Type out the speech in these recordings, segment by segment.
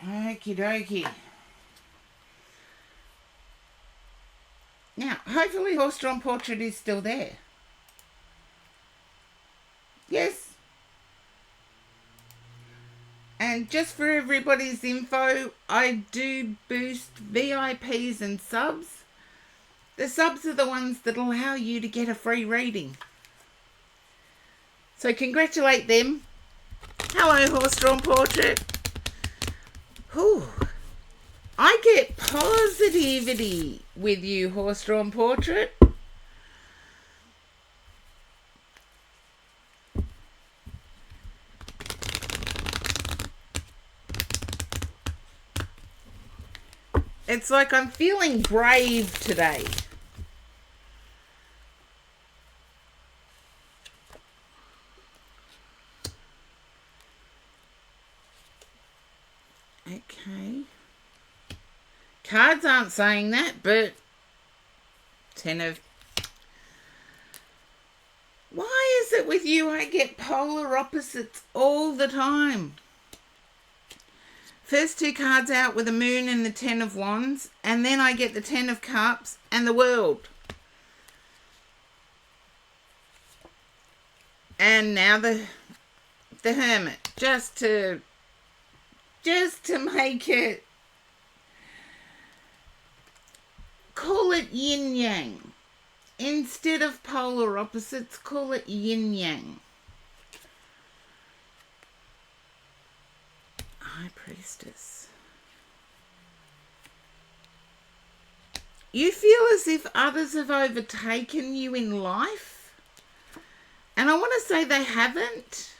Okie dokie. Now, hopefully Horse-Drawn Portrait is still there. Yes. And just for everybody's info, I do boost VIPs and subs. The subs are the ones that allow you to get a free reading. So congratulate them. Hello, Horse-Drawn Portrait. Whew. I get positivity with you, Horse-Drawn Portrait. It's like I'm feeling brave today. Okay. Cards aren't saying that, but 10 of... Why is it with you I get polar opposites all the time? First two cards out with the Moon and the 10 of Wands, and then I get the 10 of Cups and the World. And now the Hermit, just to make it, call it yin yang. Instead of polar opposites, call it yin yang. High Priestess. You feel as if others have overtaken you in life, and I want to say they haven't.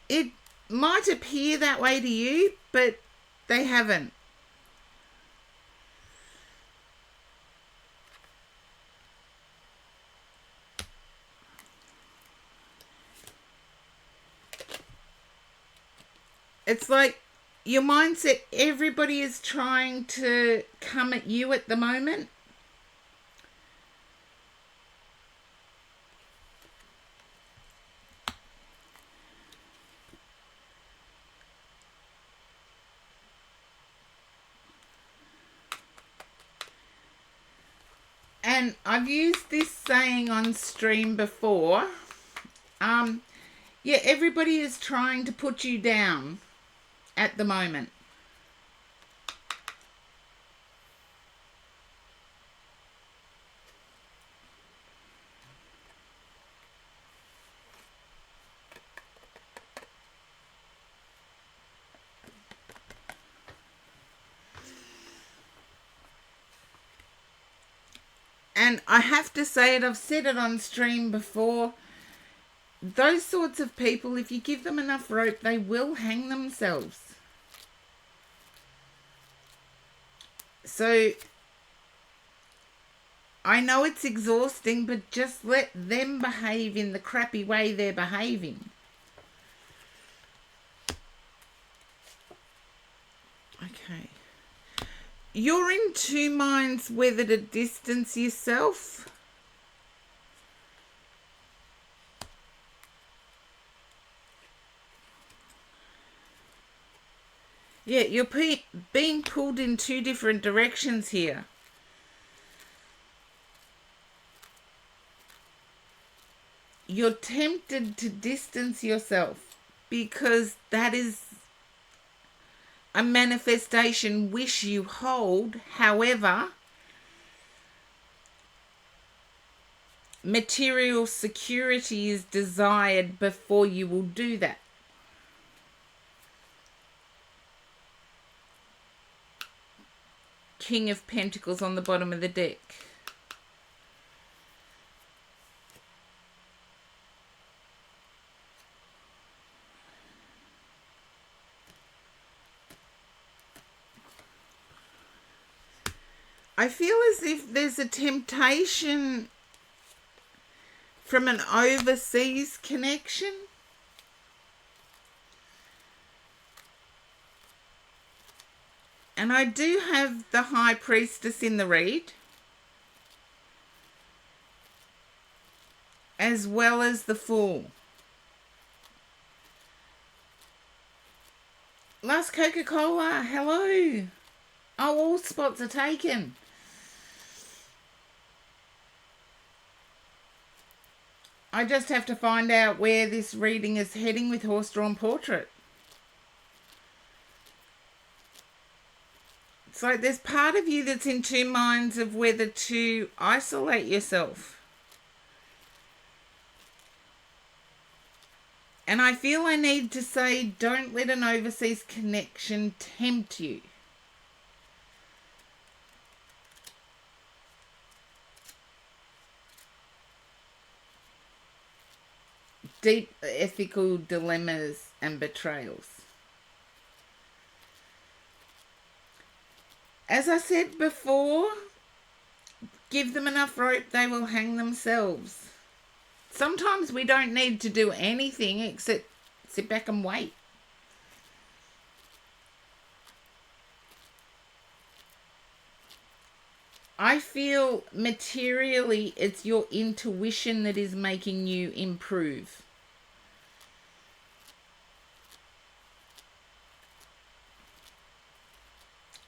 It might appear that way to you, but they haven't. It's like your mindset, everybody is trying to come at you at the moment. And I've used this saying on stream before. Yeah, everybody is trying to put you down at the moment. And I have to say it, I've said it on stream before, those sorts of people, if you give them enough rope, they will hang themselves. So I know it's exhausting, but just let them behave in the crappy way they're behaving. Okay. You're in two minds whether to distance yourself. Yeah, you're being pulled in two different directions here. You're tempted to distance yourself because that is a manifestation wish you hold. However, material security is desired before you will do that. King of Pentacles on the bottom of the deck. I feel as if there's a temptation from an overseas connection. And I do have the High Priestess in the read, as well as the Fool. Last Coca-Cola, hello. Oh, all spots are taken. I just have to find out where this reading is heading with Horse-Drawn Portrait. So there's part of you that's in two minds of whether to isolate yourself. And I feel I need to say, don't let an overseas connection tempt you. Deep ethical dilemmas and betrayals. As I said before, give them enough rope, they will hang themselves. Sometimes we don't need to do anything except sit back and wait. I feel materially it's your intuition that is making you improve.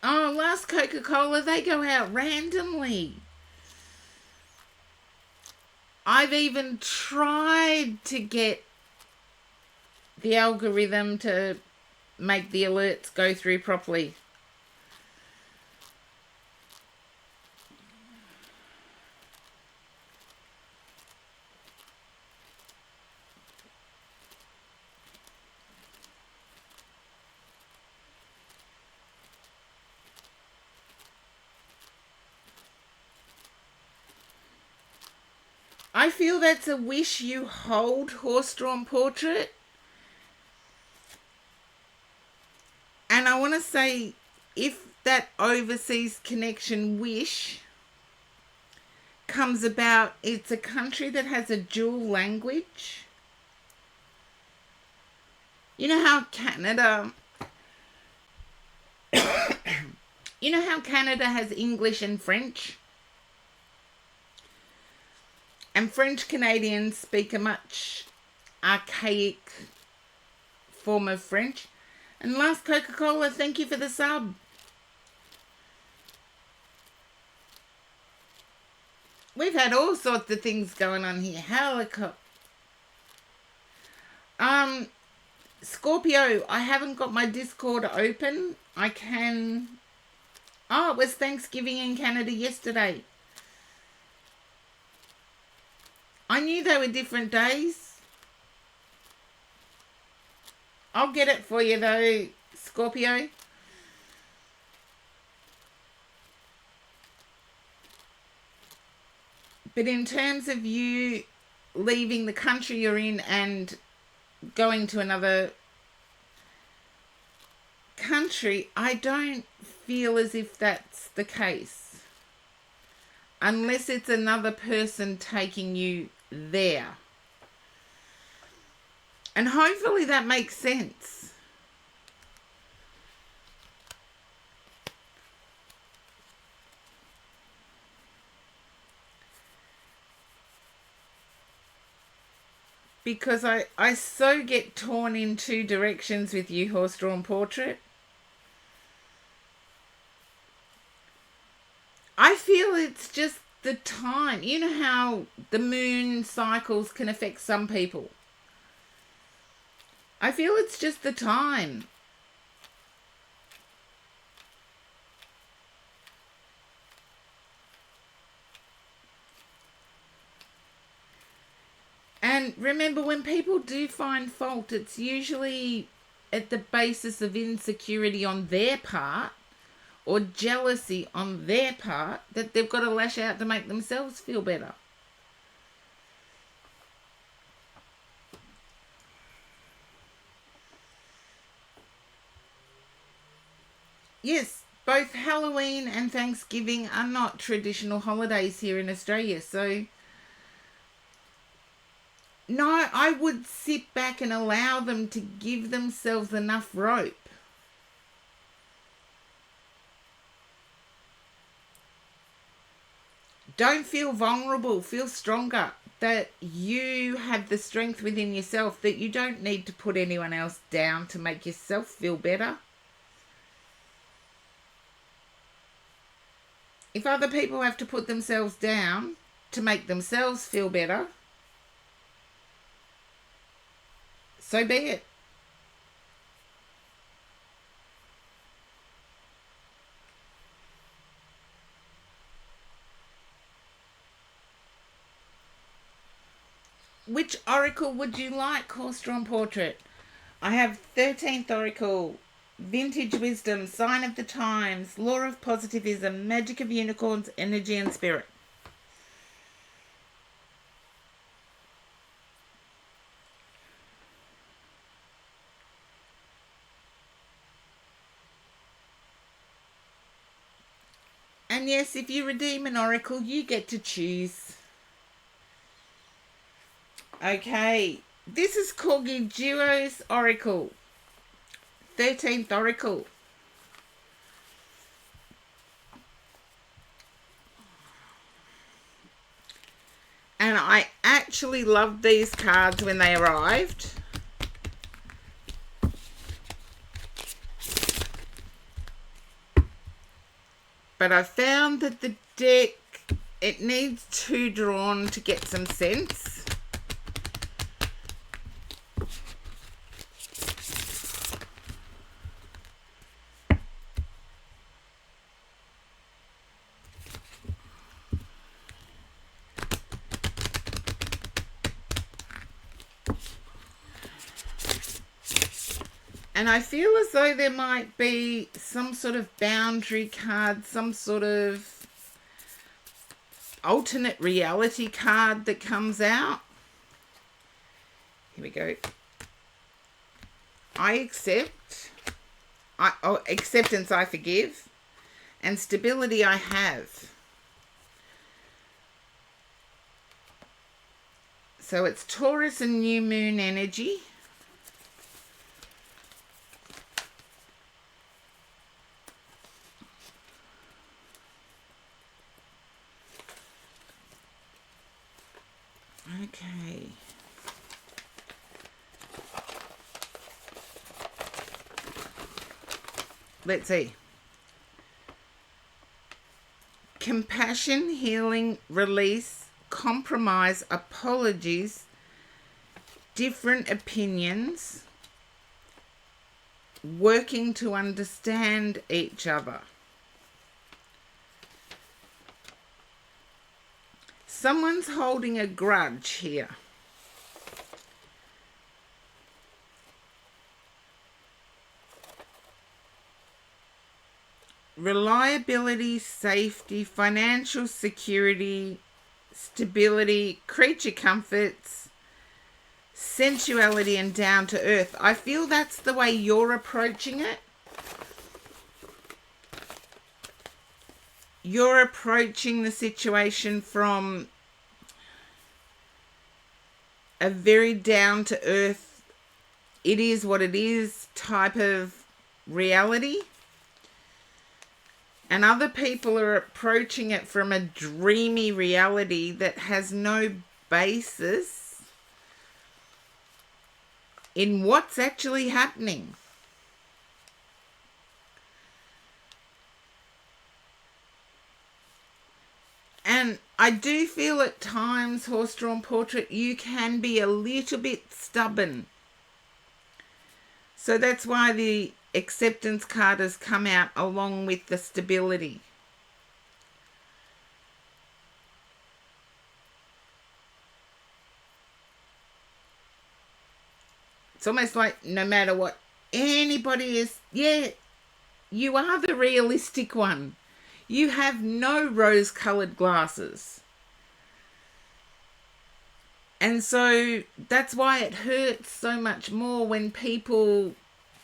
Oh, last Coca-Cola, they go out randomly. I've even tried to get the algorithm to make the alerts go through properly. I feel that's a wish you hold, Horse-Drawn Portrait. And I want to say, if that overseas connection wish comes about, it's a country that has a dual language. You know how Canada... you know how Canada has English and French? And French Canadians speak a much archaic form of French. And last Coca-Cola, thank you for the sub. We've had all sorts of things going on here. Helicopter. Scorpio, I haven't got my Discord open. I can... Oh, it was Thanksgiving in Canada yesterday. I knew they were different days. I'll get it for you though, Scorpio. But in terms of you leaving the country you're in and going to another country, I don't feel as if that's the case. Unless it's another person taking you there. And hopefully that makes sense. Because I so get torn in two directions with you, Horse-Drawn Portrait. I feel it's just the time. You know how the moon cycles can affect some people. I feel it's just the time. And remember, when people do find fault, it's usually at the basis of insecurity on their part or jealousy on their part that they've got to lash out to make themselves feel better. Yes, both Halloween and Thanksgiving are not traditional holidays here in Australia, so no, I would sit back and allow them to give themselves enough rope. Don't feel vulnerable, feel stronger. that you have the strength within yourself that you don't need to put anyone else down to make yourself feel better. If other people have to put themselves down to make themselves feel better, so be it. Which oracle would you like, Horse-Drawn Portrait? I have 13th oracle, Vintage Wisdom, Sign of the Times, Law of Positivism, Magic of Unicorns, Energy and Spirit. And yes, if you redeem an oracle, you get to choose. Okay, this is Corgi Duo's oracle, 13th oracle. And I actually loved these cards when they arrived. But I found that the deck, it needs 2 drawn to get some sense. And I feel as though there might be some sort of boundary card, some sort of alternate reality card that comes out. Here we go. I accept. Acceptance I forgive. And stability I have. So it's Taurus and new moon energy. Okay. Let's see. Compassion, healing, release, compromise, apologies, different opinions, working to understand each other. Someone's holding a grudge here. Reliability, safety, financial security, stability, creature comforts, sensuality, and down to earth. I feel that's the way you're approaching it. You're approaching the situation from a very down to earth, it is what it is type of reality. And other people are approaching it from a dreamy reality that has no basis in what's actually happening. And I do feel at times, Horse-Drawn Portrait, you can be a little bit stubborn. So that's why the acceptance card has come out along with the stability. It's almost like no matter what anybody is, you are the realistic one. You have no rose-coloured glasses. And so that's why it hurts so much more when people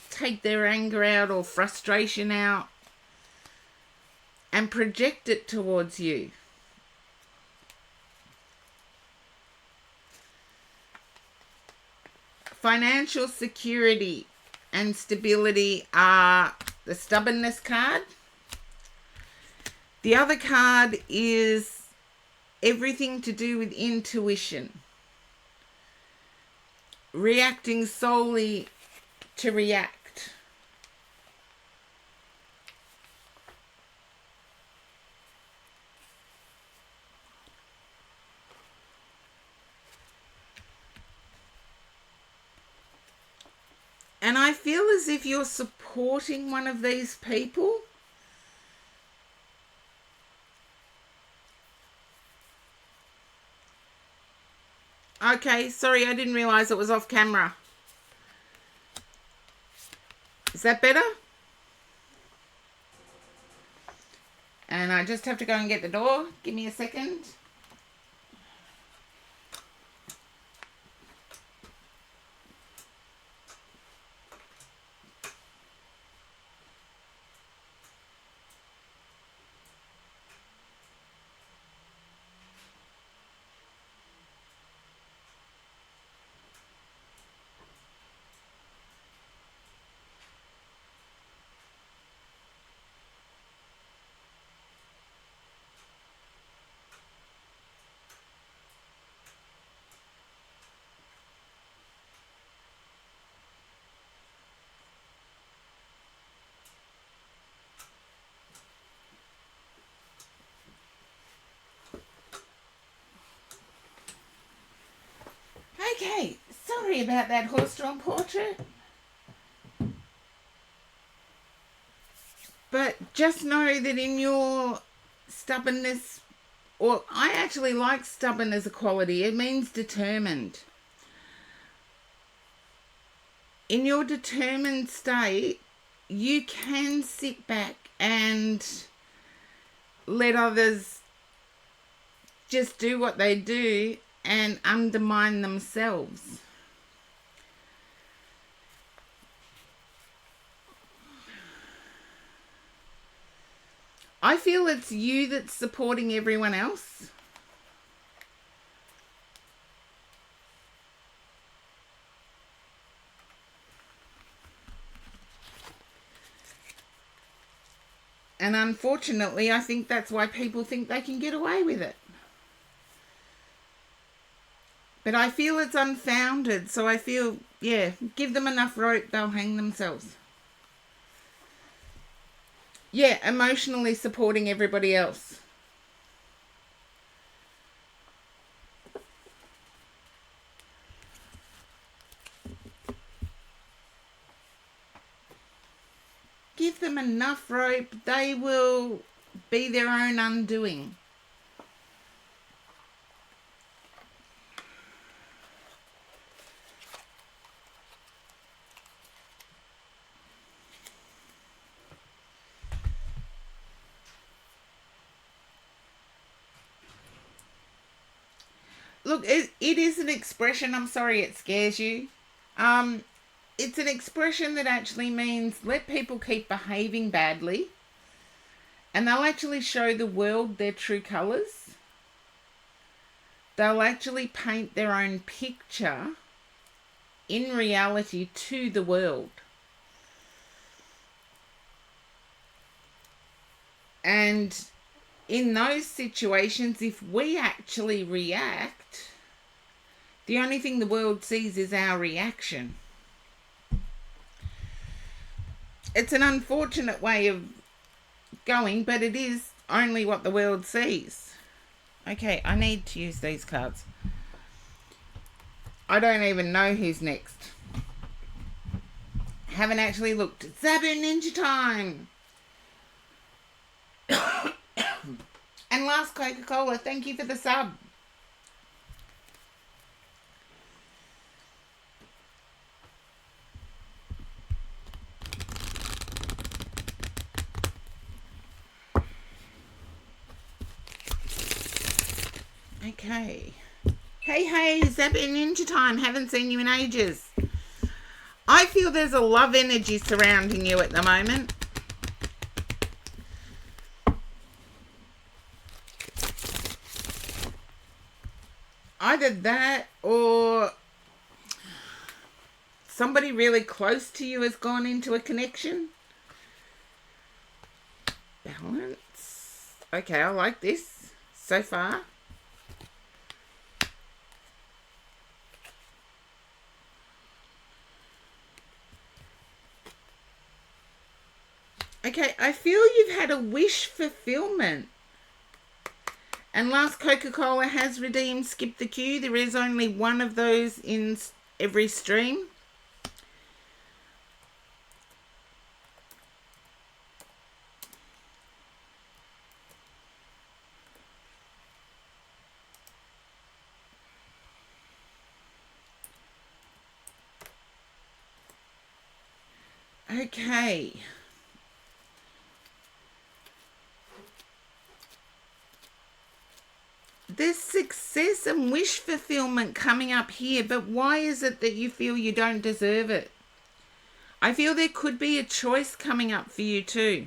take their anger out or frustration out and project it towards you. Financial security and stability are the stubbornness card. The other card is everything to do with intuition, reacting solely to react. And I feel as if you're supporting one of these people. Okay, sorry, I didn't realise it was off camera. Is that better? And I just have to go and get the door. Give me a second. Okay, sorry about that horse-drawn portrait. But just know that in your stubbornness, or I actually like stubborn as a quality, it means determined. In your determined state, you can sit back and let others just do what they do and undermine themselves. I feel it's you that's supporting everyone else. And unfortunately, I think that's why people think they can get away with it. But I feel it's unfounded, so I feel, yeah, give them enough rope, they'll hang themselves. Yeah, emotionally supporting everybody else. Give them enough rope, they will be their own undoing. Look, it is an expression. I'm sorry it scares you. It's an expression that actually means let people keep behaving badly and they'll actually show the world their true colours. They'll actually paint their own picture in reality to the world. And in those situations, if we actually react, the only thing the world sees is our reaction. It's an unfortunate way of going, but it is only what the world sees. Okay, I need to use these cards. I don't even know who's next. Haven't actually looked. Zabu Ninja time! And last Coca-Cola, thank you for the sub. Okay. Hey, Zabu Ninja time. Haven't seen you in ages. I feel there's a love energy surrounding you at the moment. Either that or somebody really close to you has gone into a connection. Balance. Okay, I like this so far. Okay, I feel you've had a wish fulfillment. And last Coca-Cola has redeemed Skip the Queue. There is only one of those in every stream. Okay. There's success and wish fulfillment coming up here, but why is it that you feel you don't deserve it? I feel there could be a choice coming up for you too.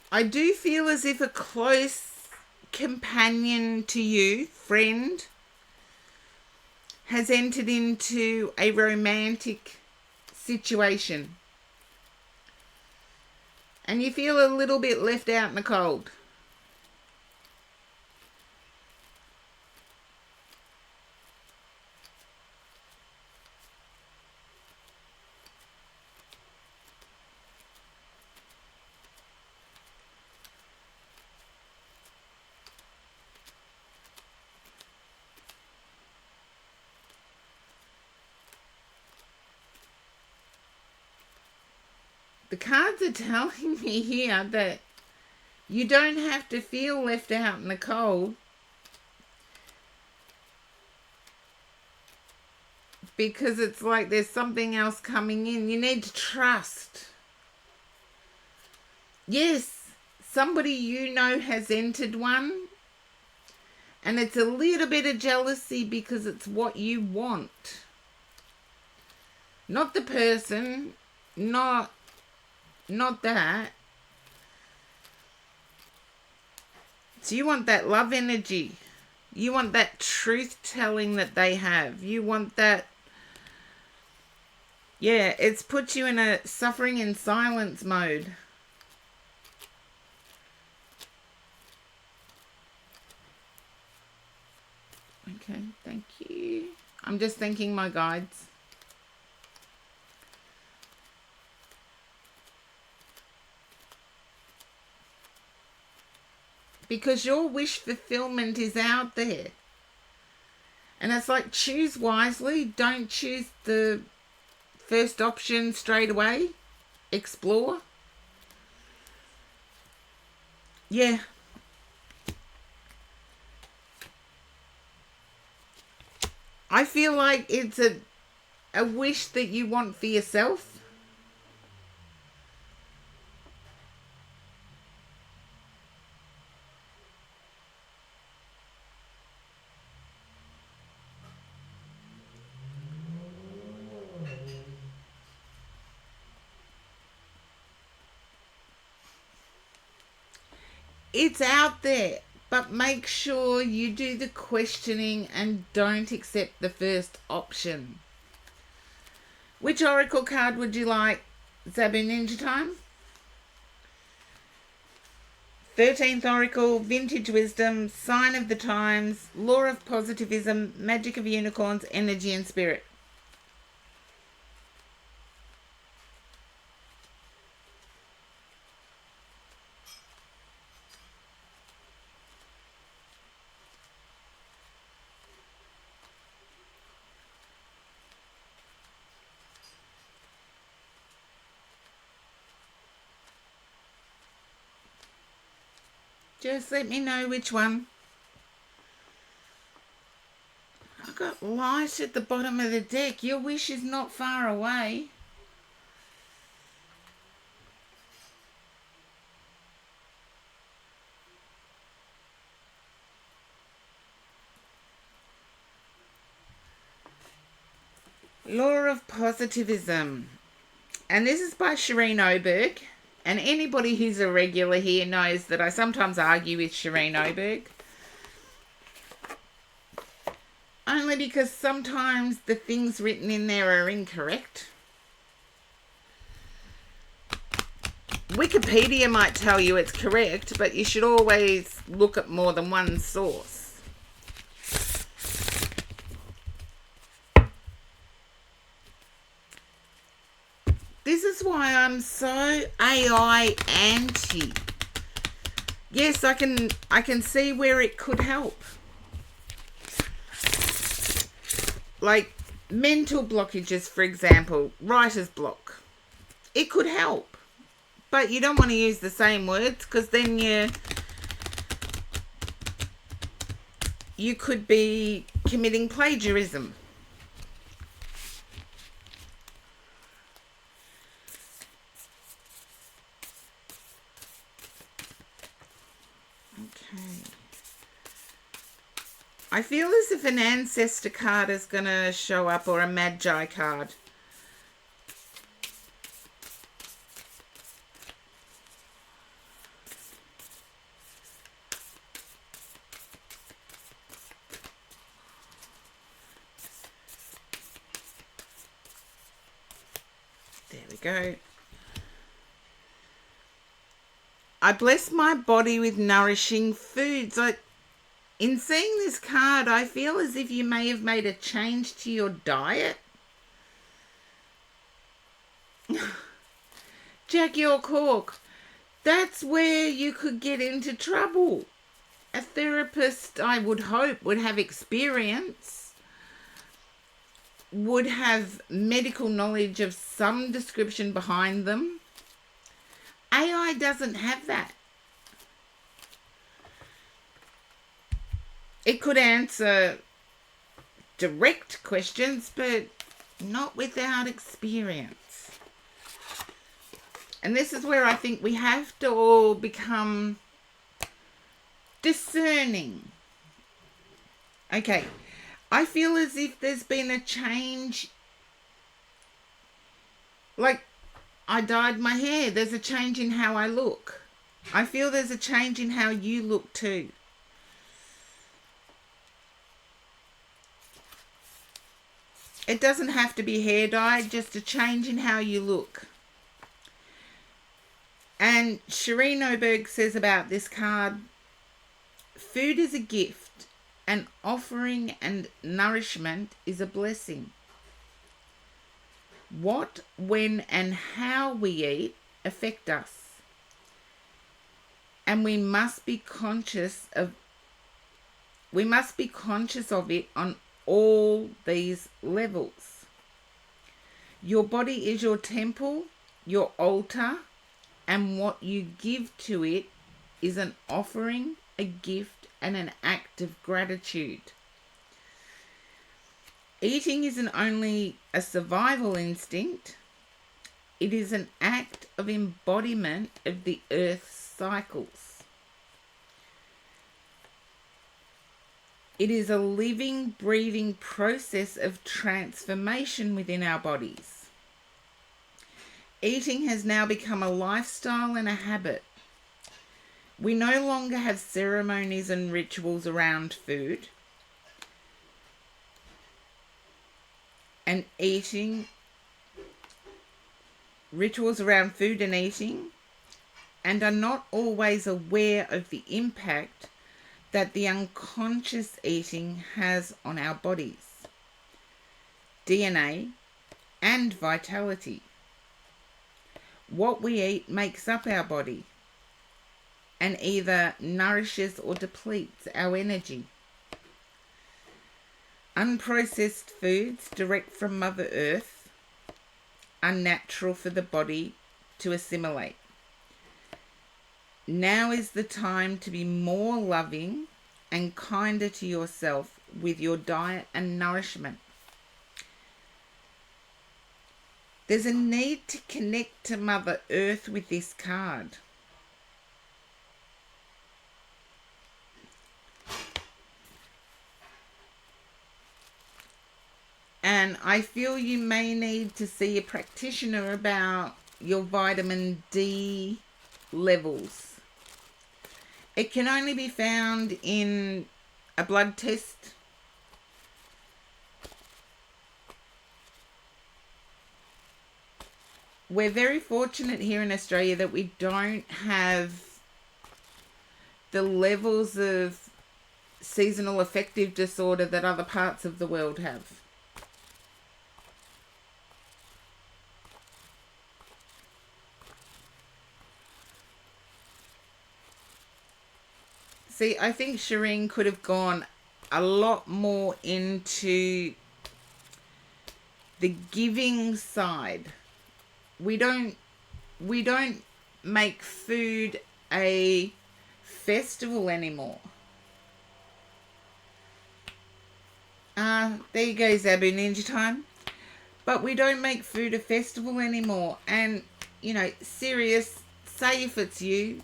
I do feel as if a close companion to you, friend, has entered into a romantic situation. And you feel a little bit left out in the cold. The cards are telling me here that you don't have to feel left out in the cold, because it's like there's something else coming in. You need to trust. Yes, somebody you know has entered one, and it's a little bit of jealousy because it's what you want. Not the person, not that. So you want that love energy. You want that truth telling that they have. You want that. Yeah, it's put you in a suffering in silence mode. Okay, thank you. I'm just thanking my guides. Because your wish fulfillment is out there. And it's like, choose wisely. Don't choose the first option straight away. Explore. Yeah. I feel like it's a wish that you want for yourself. It's out there, but make sure you do the questioning and don't accept the first option. Which oracle card would you like, Zabu Ninja Time? 13th Oracle, Vintage Wisdom, Sign of the Times, Law of Positivism, Magic of Unicorns, Energy and Spirit. Just let me know which one. I've got light at the bottom of the deck. Your wish is not far away. Law of Positivism. And this is by Shireen Oberg. And anybody who's a regular here knows that I sometimes argue with Shireen Oberg. Only because sometimes the things written in there are incorrect. Wikipedia might tell you it's correct, but you should always look at more than one source. This is why I'm so AI anti. Yes, I can see where it could help. Like mental blockages, for example, writer's block. It could help. But you don't want to use the same words, because then you could be committing plagiarism. I feel as if an ancestor card is going to show up, or a magi card. There we go. I bless my body with nourishing foods. In seeing this card, I feel as if you may have made a change to your diet. Jackie O'Cork, that's where you could get into trouble. A therapist, I would hope, would have experience, would have medical knowledge of some description behind them. AI doesn't have that. It could answer direct questions, but not without experience. And this is where I think we have to all become discerning. Okay, I feel as if there's been a change. Like, I dyed my hair. There's a change in how I look. I feel there's a change in how you look too. It doesn't have to be hair dye, just a change in how you look. And Shireen Oberg says about this card, food is a gift, and offering and nourishment is a blessing. What, when, and how we eat affect us. And we must be conscious of it on all these levels. Your body is your temple, your altar, and what you give to it is an offering, a gift, and an act of gratitude. Eating isn't only a survival instinct, it is an act of embodiment of the earth's cycles. It is a living, breathing process of transformation within our bodies. Eating has now become a lifestyle and a habit. We no longer have ceremonies and rituals around food. And eating, rituals around food and eating, and are not always aware of the impact that the unconscious eating has on our bodies, DNA, and vitality. What we eat makes up our body and either nourishes or depletes our energy. Unprocessed foods direct from Mother Earth are natural for the body to assimilate. Now is the time to be more loving and kinder to yourself with your diet and nourishment. There's a need to connect to Mother Earth with this card. And I feel you may need to see a practitioner about your vitamin D levels. It can only be found in a blood test. we're very fortunate here in Australia that we don't have the levels of seasonal affective disorder that other parts of the world have. See, I think Shireen could have gone a lot more into the giving side. We don't make food a festival anymore. There you go, Zabu Ninja Time. But we don't make food a festival anymore. And, serious, say if it's you,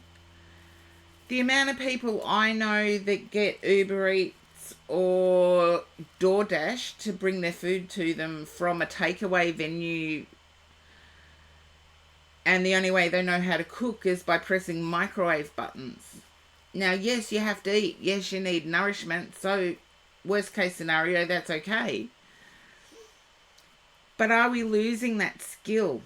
the amount of people I know that get Uber Eats or DoorDash to bring their food to them from a takeaway venue, and the only way they know how to cook is by pressing microwave buttons. Now, yes, you have to eat. Yes, you need nourishment. So, worst case scenario, that's okay. But are we losing that skill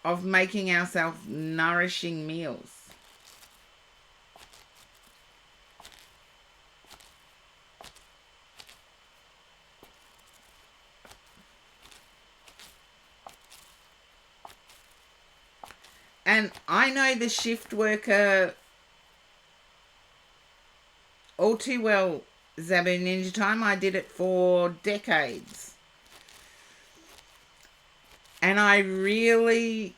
of making ourselves nourishing meals? And I know the shift worker all too well, Zabu Ninja Time. I did it for decades. And I really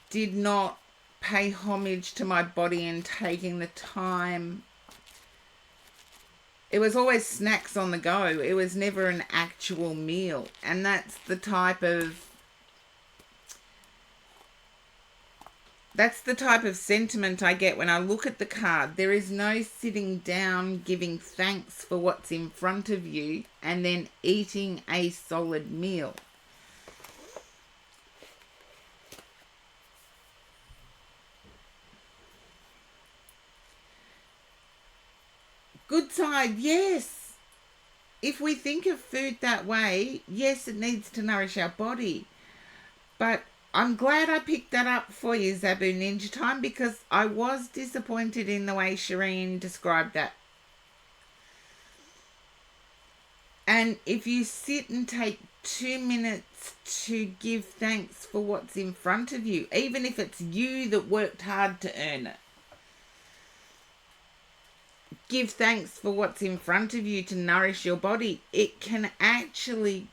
did not pay homage to my body and taking the time. It was always snacks on the go. It was never an actual meal. And that's the type of sentiment I get when I look at the card. There is no sitting down giving thanks for what's in front of you and then eating a solid meal. Good side, yes. If we think of food that way, yes, it needs to nourish our body. But I'm glad I picked that up for you, Zabu Ninja Time, because I was disappointed in the way Shireen described that. And if you sit and take 2 minutes to give thanks for what's in front of you, even if it's you that worked hard to earn it, give thanks for what's in front of you to nourish your body, it can actually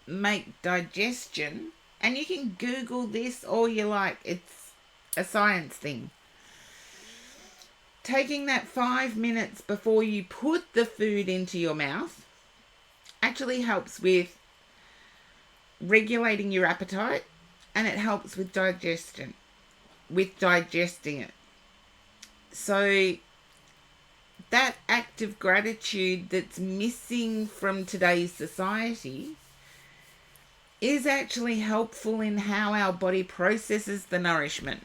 make digestion. And you can Google this all you like. It's a science thing. Taking that 5 minutes before you put the food into your mouth actually helps with regulating your appetite, and it helps with digesting it. So that act of gratitude that's missing from today's society is actually helpful in how our body processes the nourishment.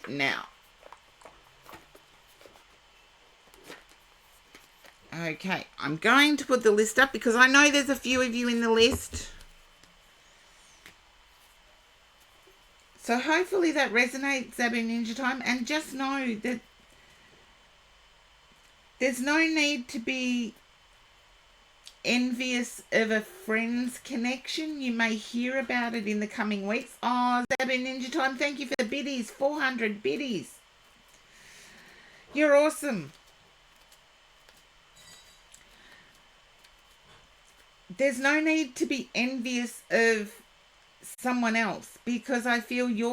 Now, okay, I'm going to put the list up because I know there's a few of you in the list. So hopefully that resonates, Zabu Ninja Time, and just know that there's no need to be envious of a friend's connection. You may hear about it in the coming weeks. Oh, Zabu Ninja Time, thank you for the biddies. 400 biddies. You're awesome. There's no need to be envious of someone else because I feel you're